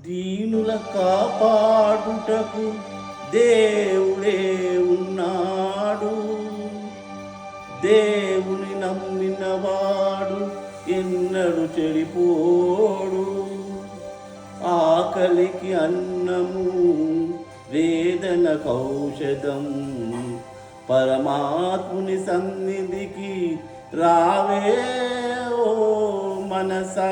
దీనుల కాపాడుటకు దేవుడే ఉన్నాడు. దేవుని నమ్మినవాడు ఎన్నడు చెడిపోడు. ఆకలికి అన్నము, వేదనకు ఔషధం. పరమాత్ముని సన్నిధికి రావే ఓ మనసా.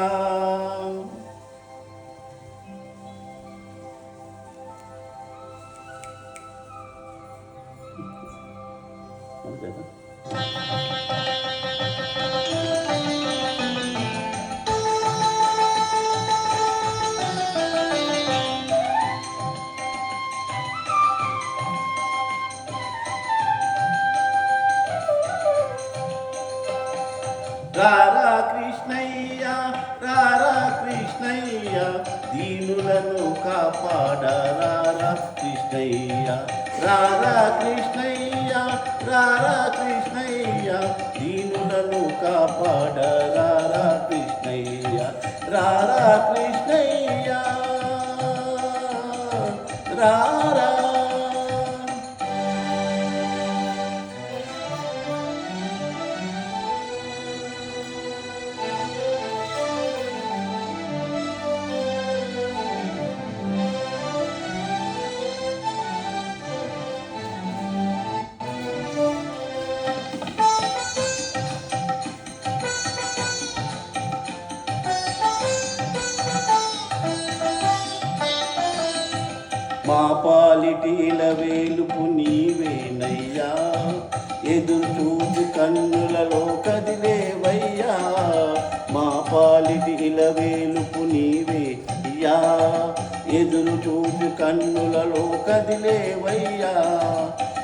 రారా కృష్ణయ్య, రారా కృష్ణయ్య, దీనులను కాపాడరారా కృష్ణయ్య. రారా కృష్ణయ్య, రారా కృష్ణయ్య, దీనులను కాపాడరారా కృష్ణయ్య. రారా కృష్ణయ్య, రారా. మా పాలిటీల వేలుపు నీవేనయ్యా, ఎదురు చూపు కన్నులలో కదిలేవయ్యా. మా పాలిటీల వేలుపు నీవే అయ్యా, ఎదురు చూపు కన్నులలో కదిలేవయ్యా.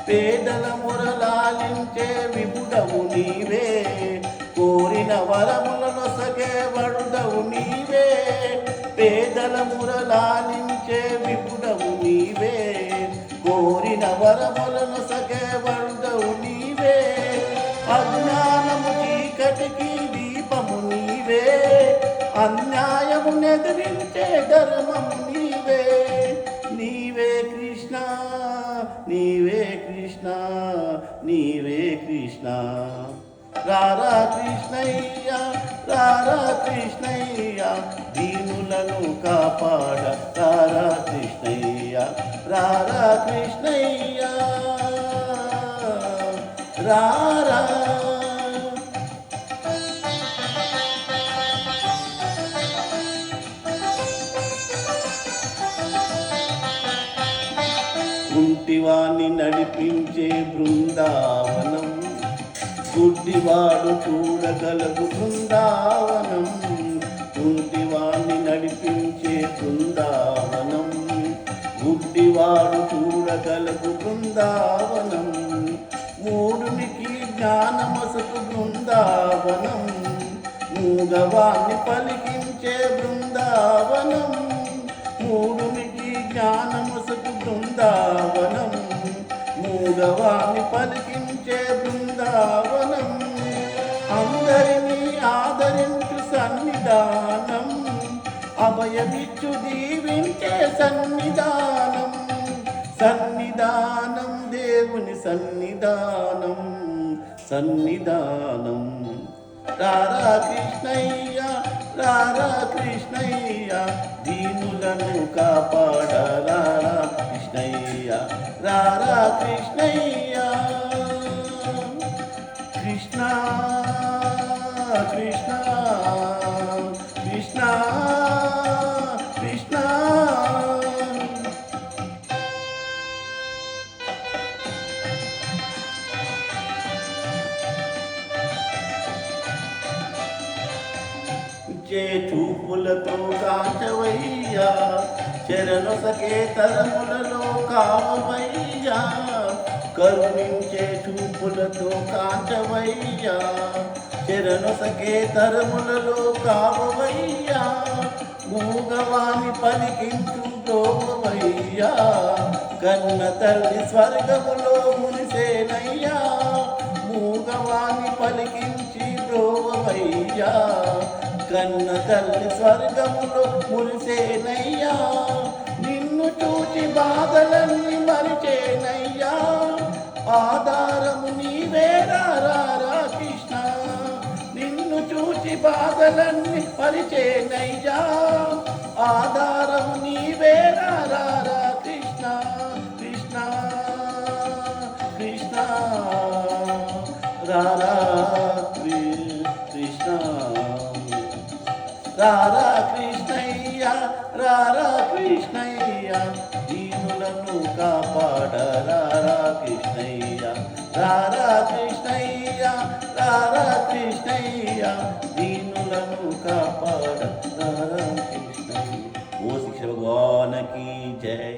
పేదల మురలాలించే విపుడవు నీవే, కోరిన వరములను సగే వడుదవు నీవే. పేదల మురలాలించే విపుడవు నీవే, కోరిన వరములను సగే వడుదవు నీవే. అజ్ఞానము చీకటికి దీపము నీవే, అన్యాయము నెదిరించే ధర్మము నీవే. నీవే కృష్ణ, నీవే కృష్ణ, నీవే కృష్ణ. రారా కృష్ణయ్య, రారా కృష్ణయ్య, దీనులను కాపాడ రారా కృష్ణయ్య. రారా కృష్ణయ్య, రారా. కుంటివాణ్ణి నడిపించే బృందావనం, గుడ్డివాడు చూడగలగు బృందావనం. కుంటివాణ్ణి నడిపించే బృందావనం, గుడ్డివాడు చూడగలగు బృందావనం. మూడునికి జ్ఞానమసకు బృందావనం, మూగవాణ్ణి పలికించే బృందావనం. మూడునికి జ్ఞానమసకు బృందావనం, మూగవాణ్ణి పలికించే బృందావనం. అందరినీ ఆదరించు సన్నిధానం, అభయమిచ్చు దీవించే సన్నిధానం. సన్నిధానం దేవుని సన్నిధానం, సన్నిధానం. రారా కృష్ణయ్య, రారా కృష్ణయ్య, దీనులను కాపాడ రారా కృష్ణయ్య. రారా కృష్ణయ్య, కృష్ణ కృష్ణ కృష్ణ కృష్ణ. చే చూపులతో కాచవయ్యా, చెరనొసకే తరములలో కావవయ్యా. కరుణించే చూపులతో కాచవయ్యా, చెరనొసకే తరములలో కావవయ్యా. మూగవాణి పలికించు గోవయ్యా, కన్న తల్లి స్వర్గములో మునిసేనయ్యా. మూగవాణి పలికించి బ్రోవయ్యా, కన్న తల్లి స్వర్గములో మురిసేనయ్యా, నిన్ను చూచి బాధలన్నీ మరిచేనయ్యా, ఆధారము నీవే రారా కృష్ణ, నిన్ను చూచి బాధలన్నీ మరిచేనయ్యా, ఆధారము నీవే రారా కృష్ణ కృష్ణ కృష్ణ రారా కృష్ణ రారా కృష్ణయ్య రారా కృష్ణయ్య, దీనులను కాపాడ రారా కృష్ణయ్య రారా కృష్ణయ్య రారా కృష్ణయ్య, దీనులను కాపాడ రారా కృష్ణయ్య। ఓ శిక్ష భగవాన్ की जय।